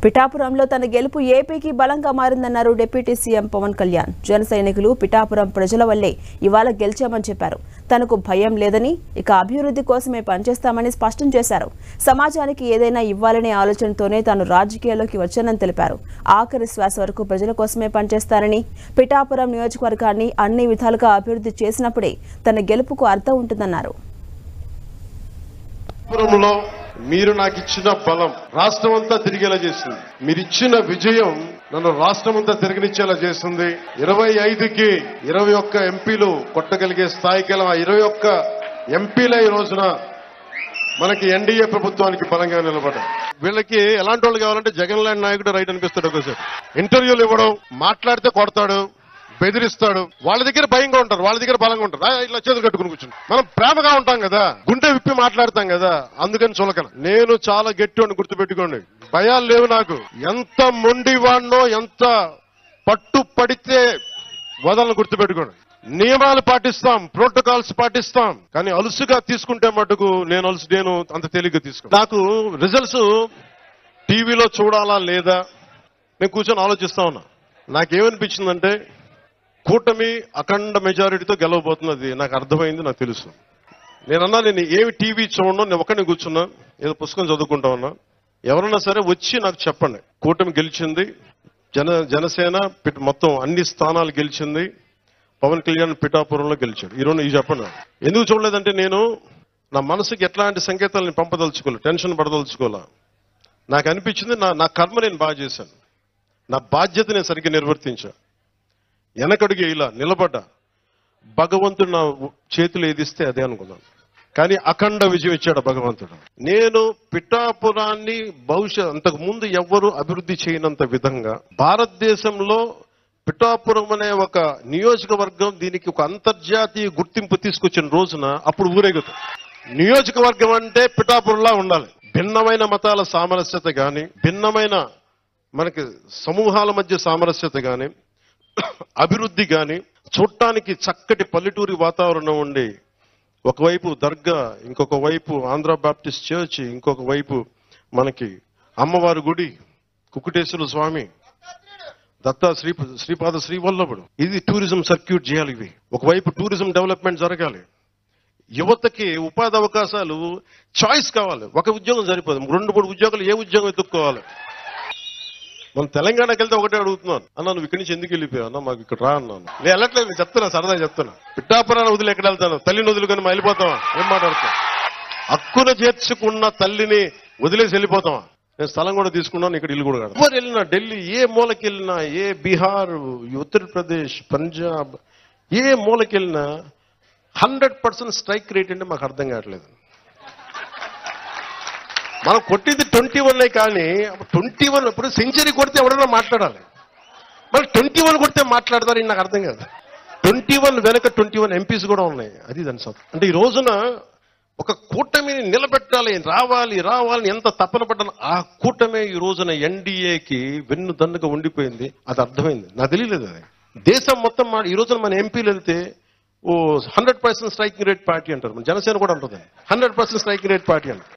పిఠాపురంలో తన గెలుపు ఏపీకి బలంగా మారిందన్నారు డిప్యూటీ సీఎం పవన్ కళ్యాణ్. జన సైనికులు పిఠాపురం ప్రజల వల్లే ఇవాళ గెలిచామని చెప్పారు. తనకు భయం లేదని, ఇక అభివృద్ధి కోసమే పనిచేస్తామని స్పష్టం చేశారు. సమాజానికి ఏదైనా ఇవ్వాలనే ఆలోచనతోనే తాను రాజకీయాల్లోకి వచ్చానని తెలిపారు. ఆఖరి శ్వాస వరకు ప్రజల కోసమే పనిచేస్తారని, పిఠాపురం నియోజకవర్గాన్ని అన్ని విధాలుగా అభివృద్ధి చేసినప్పుడే తన గెలుపుకు అర్థం ఉంటుందన్నారు. మీరు నాకు ఇచ్చిన బలం రాష్ట్రం అంతా తిరిగేలా చేసింది. మీరిచ్చిన విజయం నన్ను రాష్ట్రం అంతా తిరగనిచ్చేలా చేస్తుంది. 25కి 21 ఎంపీలు కొట్టగలిగే స్థాయికి 21 ఎంపీల ఈ రోజున మనకి ఎన్డీఏ ప్రభుత్వానికి బలంగా నిలబడ్డారు. వీళ్ళకి ఎలాంటి వాళ్ళు కావాలంటే జగన్ లాంటి నాయకుడు రైట్ అనిపిస్తాడు. ఒకసారి ఇంటర్వ్యూలు ఇవ్వడం, మాట్లాడితే కొడతాడు, బెదిరిస్తాడు. వాళ్ళ దగ్గర భయంగా ఉంటారు, వాళ్ళ దగ్గర బలంగా ఉంటారు. ఇట్లా చేతులు కట్టుకుని కూర్చుని మనం ప్రేమగా ఉంటాం కదా, గుండె విప్పి మాట్లాడతాం కదా, అందుకని చులకన. నేను చాలా గట్టివాడిని, గుర్తుపెట్టుకోండి. భయాలు లేవు నాకు. ఎంత మొండివాడినో, ఎంత పట్టు పడితే వదలను, గుర్తుపెట్టుకోండి. నియమాలు పాటిస్తాం, ప్రోటోకాల్స్ పాటిస్తాం, కానీ అలుసుగా తీసుకుంటే మటుకు నేను అంత తేలిగ్గా తీసుకుంటాను. నాకు రిజల్ట్స్ టీవీలో చూడాలా లేదా నేను కూర్చొని ఆలోచిస్తా ఉన్నా. నాకేమనిపించిందంటే కూటమి అఖండ మెజారిటీతో గెలవబోతున్నది నాకు అర్థమైంది, నాకు తెలుసు. నేనన్నా నేను ఏమి టీవీ చూడను, నేను ఒక్కడిని కూర్చున్నా, ఏదో పుస్తకం చదువుకుంటా ఉన్నా. ఎవరన్నా సరే వచ్చి నాకు చెప్పండి, కూటమి గెలిచింది, జనసేన మొత్తం అన్ని స్థానాలు గెలిచింది, పవన్ కళ్యాణ్ పిఠాపురంలో గెలిచాడు. ఈరోజు ఇది చెప్పండి. ఎందుకు చూడలేదంటే నేను నా మనసుకి ఎట్లాంటి సంకేతాలను పంపదలుచుకోలే, టెన్షన్ పడదలుచుకోలే. నాకు అనిపించింది నా కర్మ నేను బాగా చేశాను, నా బాధ్యత నేను సరిగ్గా నిర్వర్తించా. వెనకడుగు ఇలా నిలబడ్డా. భగవంతుడు నా చేతులు ఏదిస్తే అదే అనుకున్నాను, కానీ అఖండ విజయం ఇచ్చాడు భగవంతుడు. నేను పిఠాపురాన్ని అంతకు ముందు ఎవ్వరూ అభివృద్ధి చేయనంత విధంగా భారతదేశంలో పిఠాపురం అనే ఒక నియోజకవర్గం దీనికి ఒక అంతర్జాతీయ గుర్తింపు తీసుకొచ్చిన రోజున అప్పుడు ఊరేగుతాం. నియోజకవర్గం అంటే పిఠాపురంలా ఉండాలి. భిన్నమైన మతాల సామరస్యత గాని, భిన్నమైన మనకి సమూహాల మధ్య సామరస్యత గాని, అభివృద్ధి గాని, చూడటానికి చక్కటి పల్లెటూరి వాతావరణం ఉండి, ఒకవైపు దర్గా, ఇంకొక వైపు ఆంధ్ర బాప్టిస్ట్ చర్చ్, ఇంకొక వైపు మనకి అమ్మవారి గుడి, కుకుటేశ్వర స్వామి, దత్తా శ్రీపాద శ్రీవల్లభుడు. ఇది టూరిజం సర్క్యూట్ చేయాలి. ఇవి ఒకవైపు టూరిజం డెవలప్మెంట్ జరగాలి. యువతకి ఉపాధి అవకాశాలు, చాయిస్ కావాలి. ఒక ఉద్యోగం సరిపోదు, 2-3 ఉద్యోగాలు, ఏ ఉద్యోగం ఎత్తుక్కోవాలి. మనం తెలంగాణకి వెళ్తే ఒకటే అడుగుతున్నాను, అన్నా నువ్వు ఇక్కడి నుంచి ఎందుకు వెళ్ళిపోయావు అన్నా, మాకు ఇక్కడ రా అన్నాను. నేను వెళ్ళట్లేదు, నేను చెప్తున్నా, సరదా చెప్తున్నా. పిఠాపురాన్ని వదిలి ఎక్కడ వెళ్తాను? తల్లిని వదులుకొని వెళ్ళిపోతావా? ఏం మాట్లాడతాం? హక్కును చేర్చుకున్న తల్లిని వదిలేసి వెళ్ళిపోతావా? నేను స్థలం కూడా తీసుకున్నాను, ఇక్కడ ఇల్లు కూడా కాదు. ఎవరు వెళ్ళినా, ఢిల్లీ ఏ మూలకి వెళ్ళినా, ఏ బీహార్, ఉత్తరప్రదేశ్, పంజాబ్, ఏ మూలకి వెళ్ళినా 100% స్ట్రైక్ రేట్ అంటే మాకు అర్థం కావట్లేదు. మనం కొట్టింది 21 కానీ 21 ఇప్పుడు సెంచరీ కొడితే ఎవరైనా మాట్లాడాలి, మరి 21 కొడితే మాట్లాడతారు, నాకు అర్థం కాదు. 21 వెనక 21 ఎంపీస్ కూడా ఉన్నాయి. అది దాని సొంత. అంటే ఈ రోజున ఒక కూటమిని నిలబెట్టాలి, రావాలని ఎంత తపన పడ్డాను. ఆ కూటమే ఈ రోజున ఎన్డీఏకి వెన్ను దన్నుగా ఉండిపోయింది. అది అర్థమైంది, నాకు తెలియలేదు. అది దేశం మొత్తం ఈ రోజున మన ఎంపీలు వెళ్తే 100% స్ట్రైకింగ్ రేట్ పార్టీ అంటారు. మన జనసేన కూడా ఉంటుంది 100% స్ట్రైకింగ్ రేట్ పార్టీ అంటారు.